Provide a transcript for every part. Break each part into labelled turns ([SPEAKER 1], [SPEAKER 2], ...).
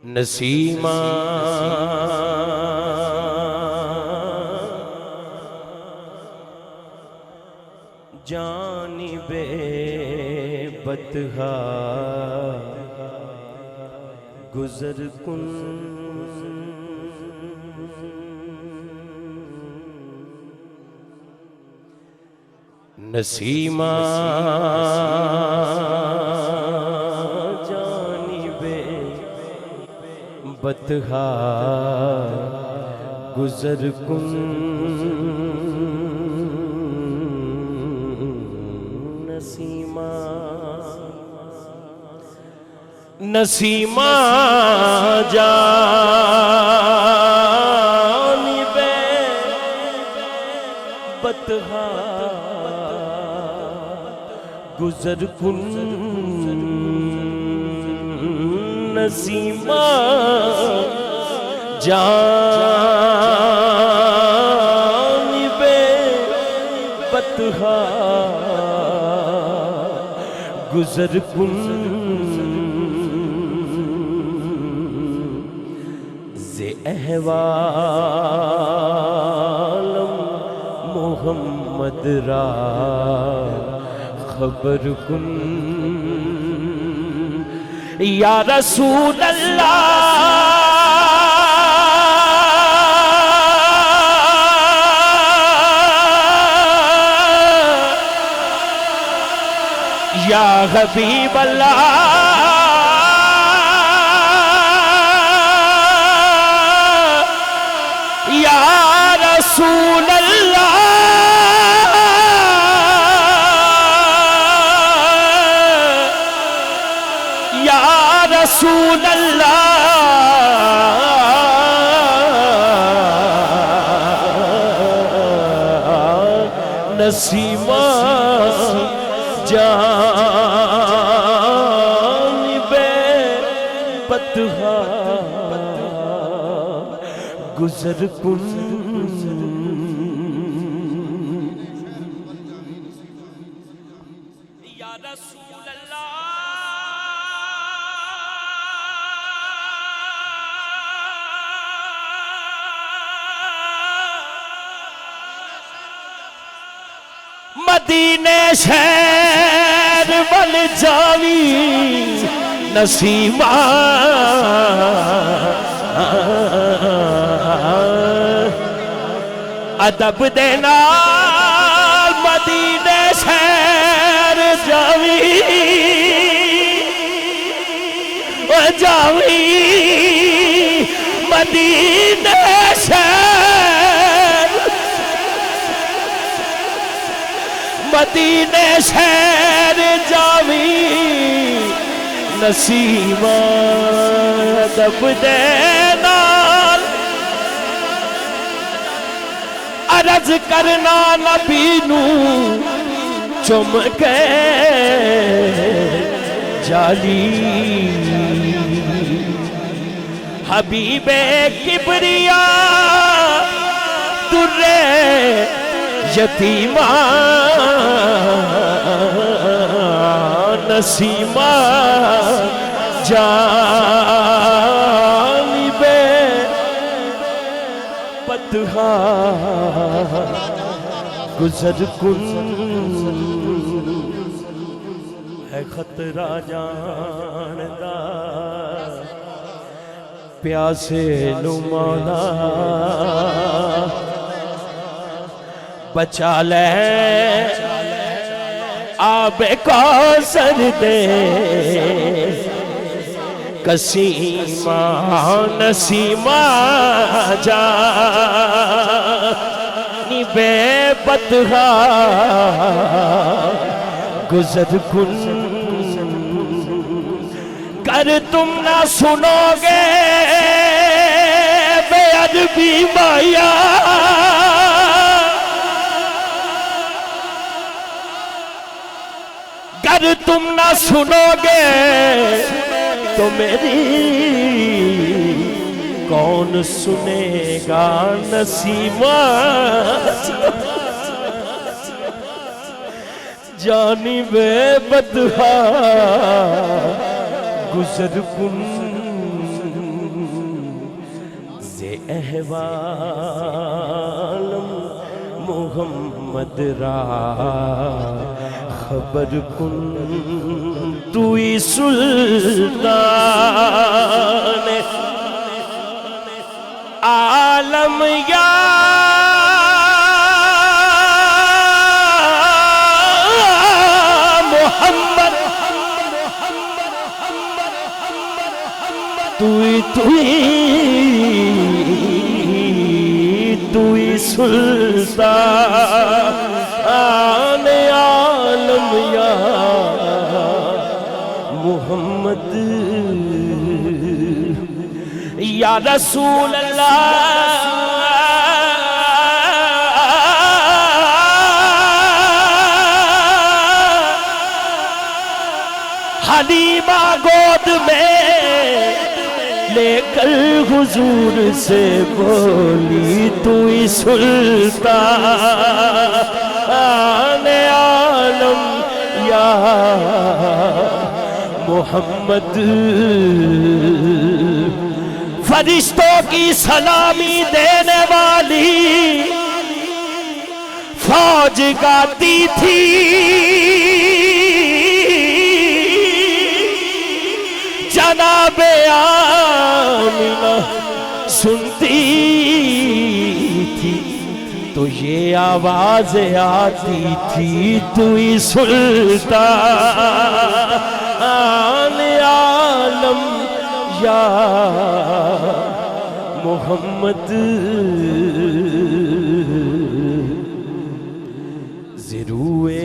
[SPEAKER 1] Nasima جانب بطحا گزر کن نسیمہ جانب بطحا گزر کن نسیمہ نسیمہ جانب بطحا گزر کن نسیمہ جانب بطحا گزر کن ز احوالم محمد را خبر کن یا رسول اللہ یا حبیب اللہ یا رسول اللہ یا رسول اللہ نسیمہ جانب بطحا گزر کن یا رسول اللہ مدینے شہر ول جاوی نسیمہ ادب دے نال مدینے شہر جاوی جاوی مدینے شہر مدینے شہر جاوی نسیمہ ادب دے نال عرض کرنا نبی نو چم کے جالی حبیب کبریا در یتیمہ نسیمہ جانب بطحا گزر کن ہے خطرہ جاندہ پیاسے نو مولا بچا لے آب کوثر دے کسیمہ نسیمہ جانب بطحا گزر کن گر تم نہ سنو گے بے ادبی مایا گر تم نہ سنو گے تو میری کون سنے گا نسیمہ جانب بطحا گزر کن احوالم محمد را خبر کن توی سلطان عالم یا محمد توی سلطان عالم یا محمد یا رسول اللہ حلیمہ گود میں لے کر حضور سے بولی توی سلطان عالم یا محمد فرشتوں کی سلامی دینے والی فوج گاتی تھی جناب آمینہ سنتی تھی تو یہ آوازیں آتی تھی توی سلطان عالم یا محمد ضروے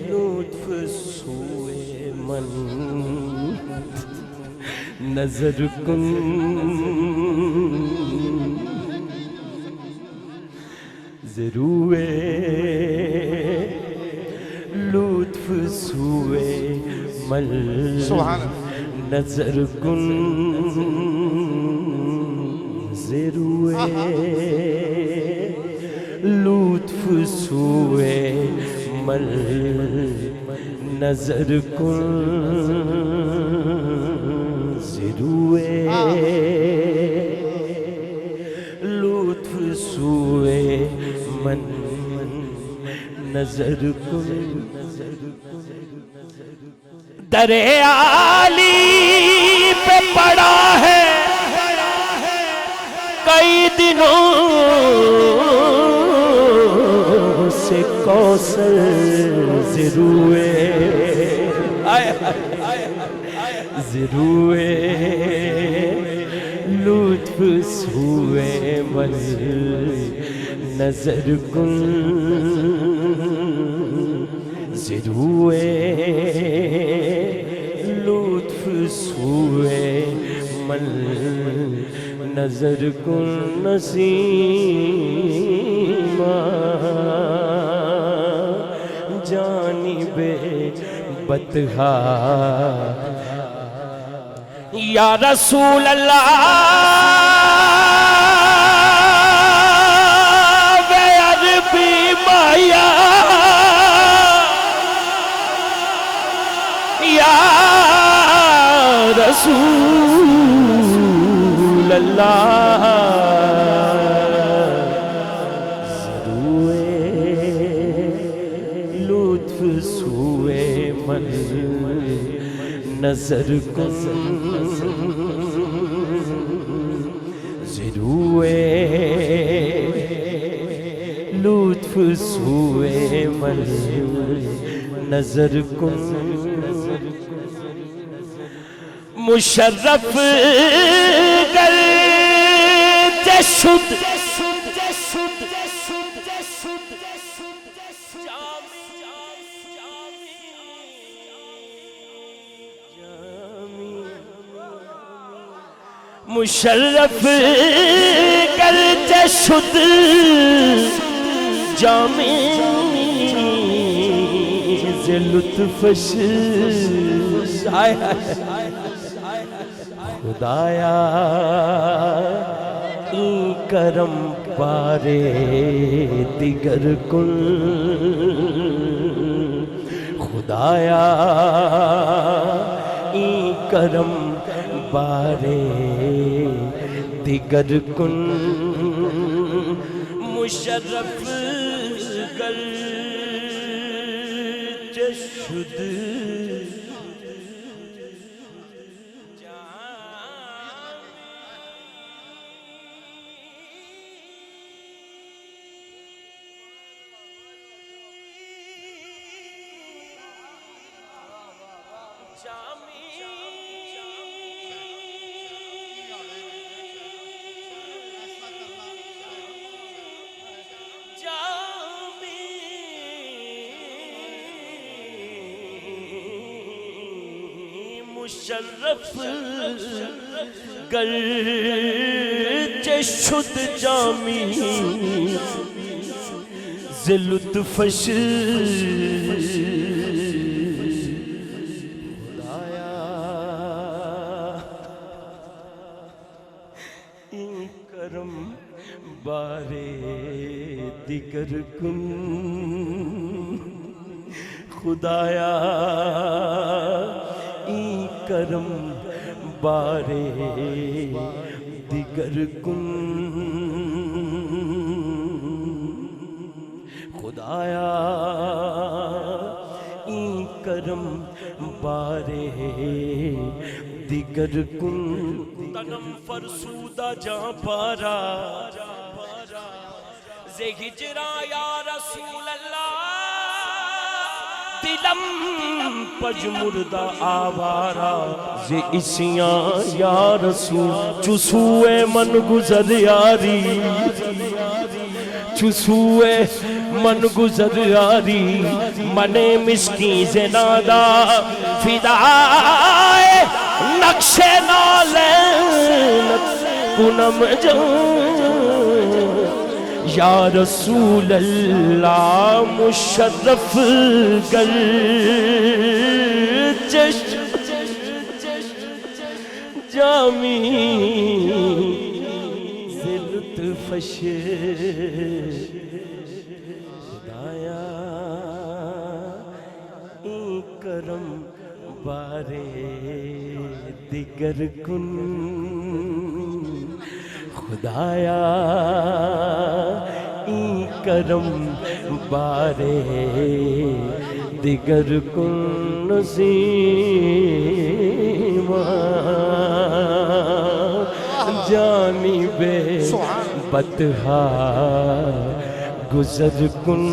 [SPEAKER 1] لطف سوئے من نظر کن ضروے لطف سوئے من نظر کن ضروے لطف سوئے من نظر کن ضروے لطف سوئے من نظر کن در عالی پہ پڑا ہے کئی دنوں سے کوثر ضروے ضروے لطف سوئے من نظر کن ضروے لطف سوئے من نظر کن نسیمہ جانب بطحا یا رسول اللہ وے عربی مایا یا رسول اللہ ضروے لطف سوئے من نظر کن ضروے لطف سوئے من نظر کن مشرف گرچہ شد مشرف گرچہ شد جامی ز لطفش خدایا این کرم پارے دیگر کن خدایا این کرم بارے دیگر کن مشرف گر شد مشرف گرچہ شد جامی ز لطفش خدایا این کرم بارے دیگر کن خدایا کرم بارے دیگر کن خدایا این کرم بارے دیگر کن تنم فرسودہ جاں پارا زِ ہجرا یا رسول اللہ دلم پجمردہ آوارا زِ اسیاں یا رسول چسوئے من گزر یاری چسوئے من گزر یاری من مسکین زنادا فدائے نقش نالینت کنم جان یا رسول اللہ مشرف گرچہ جامی ز لطفش خدایا این کرم بارے دیگر کن خدایا این کرم بارے دیگر کن نظیم جانب بطحا گزر کن